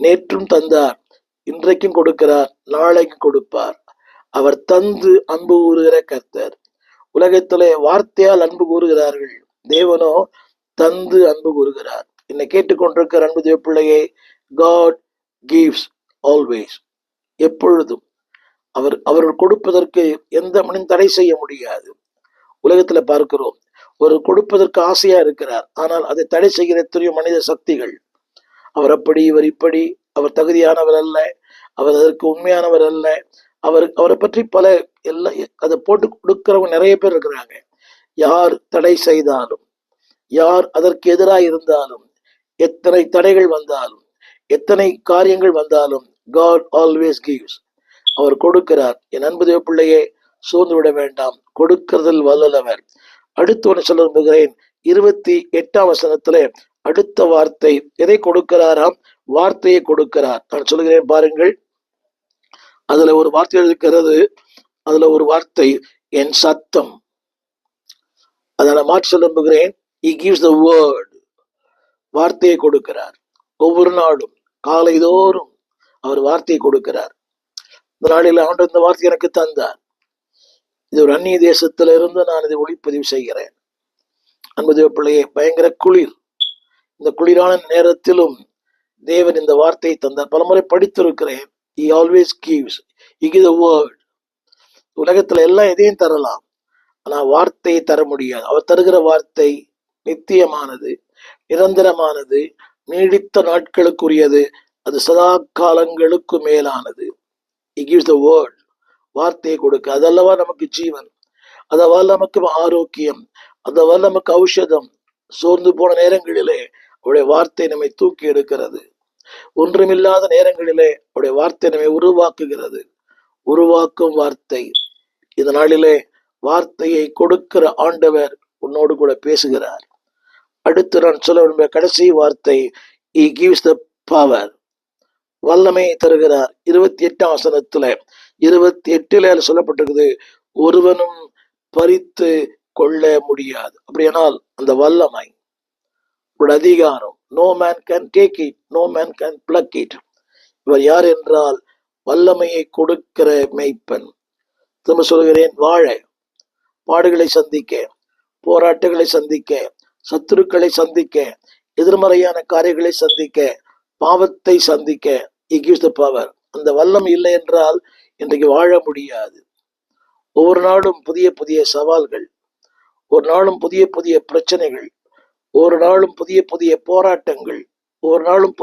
நேற்றும் தந்தார், இன்றைக்கும் கொடுக்கிறார், நாளைக்கும் கொடுப்பார். அவர் தந்து அன்பு கூறுகிற கர்த்தர். உலகத்திலே வார்த்தையால் அன்பு கூறுகிறார்கள், தேவனோ தந்து அன்பு கூறுகிறார். என்னை கேட்டுக்கொண்டிருக்கிற அன்பு தேவ பிள்ளையே, காட் கிவ்ஸ் ஆல்வேஸ். எப்பொழுதும் அவர்கள் கொடுப்பதற்கு எந்த மனிதனும் தடை செய்ய முடியாது. உலகத்துல பார்க்கிறோம், ஒரு கொடுப்பதற்கு ஆசையா இருக்கிறார், ஆனால் அதை தடை செய்கிற எத்தனையோ மனித சக்திகள். அவர் அப்படி, இவர் இப்படி, அவர் தகுதியானவர் அல்ல, அவர் அதற்கு உண்மையானவர் அல்ல, அவரை பற்றி பல எல்லாம் அதை போட்டு கொடுக்கிறவங்க நிறைய பேர் இருக்கிறாங்க. யார் தடை செய்தாலும், யார் அதற்கு எதிராக இருந்தாலும், எத்தனை தடைகள் வந்தாலும், எத்தனை காரியங்கள் வந்தாலும், God always gives. அவர் கொடுக்கிறார். என் அன்பு தேவ பிள்ளையே, சோர்ந்து விட வேண்டாம், கொடுக்கிறதில் வல்லவர். அடுத்து ஒன்று சொல்ல விரும்புகிறேன். 28ஆம் வசனத்திலே அடுத்த வார்த்தை எதை கொடுக்கிறாராம்? வார்த்தையை கொடுக்கிறார். நான் சொல்கிறேன் பாருங்கள். அதுல ஒரு வார்த்தை இருக்கிறது. அதுல ஒரு வார்த்தை என் சத்தம். அதை நான் மாற்றி சொல்ல விரும்புகிறேன். He gives the word. வார்த்தையை கொடுக்கிறார். ஒவ்வொரு நாளும் காலைதோறும் அவர் வார்த்தையை கொடுக்கிறார். இந்த நாளில் ஆண்டவர் இந்த வார்த்தை எனக்கு தந்தார். இது ஒரு அந்நிய தேசத்துல இருந்து நான் இதை ஒளிப்பதிவு செய்கிறேன். அன்பு தேவ பிள்ளையே, பயங்கர குளிர். இந்த குளிரான நேரத்திலும் தேவன் இந்த வார்த்தையை தந்தார். பலமுறை படித்திருக்கிறேன். He always gives. He gives a word. உலகத்துல எல்லாம் எதையும் தரலாம், ஆனா வார்த்தையை தர முடியாது. அவர் தருகிற வார்த்தை நித்தியமானது, நிரந்தரமானது, நீடித்த நாட்களுக்குரியது, அது சதா காலங்களுக்கு மேலானது. He gives the word. வார்த்தையை கொடுக்க. அதல்லவா நமக்கு ஜீவன், அதவா நமக்கு ஆரோக்கியம், அதவா நமக்கு ஔஷதம். சோர்ந்து போன நேரங்களிலே அவருடைய வார்த்தை நம்மை தூக்கி எடுக்கிறது. ஒன்றுமில்லாத நேரங்களிலே அவருடைய வார்த்தை நம்மை உருவாக்குகிறது. உருவாக்கும் வார்த்தை. இந்த நாளிலே வார்த்தையை கொடுக்கிற ஆண்டவர் உன்னோடு கூட பேசுகிறார். அடுத்து நான் சொல்ல விரும்பிய கடைசி வார்த்தை, He gives the power. வல்லமையை தருகிறார். 28ஆம் வசனத்துல 28 சொல்லப்பட்டிருக்குது, ஒருவனும் பறித்து கொள்ள முடியாது. அப்படியானால் அந்த வல்லமை, ஒரு அதிகாரம், no man can take it, no man can pluck it. இவர் யார் என்றால் வல்லமையை கொடுக்கிற மேய்ப்பன். திரும்ப சொல்கிறேன், வாழ, பாடுகளை சந்திக்க, போராட்டங்களை சந்திக்க, சத்துருக்களை சந்திக்க, எதிர்மறையான காரியங்களை சந்திக்க, பாவத்தை சந்திக்க He gives the power. அந்த வல்லமை இல்லை என்றால் இன்றைக்கு வாழ முடியாது. ஒவ்வொரு நாளும் புதிய புதிய சவால்கள், ஒரு நாளும் புதிய புதிய பிரச்சனைகள், ஒரு நாளும் புதிய புதிய போராட்டங்கள், ஒரு நாளும்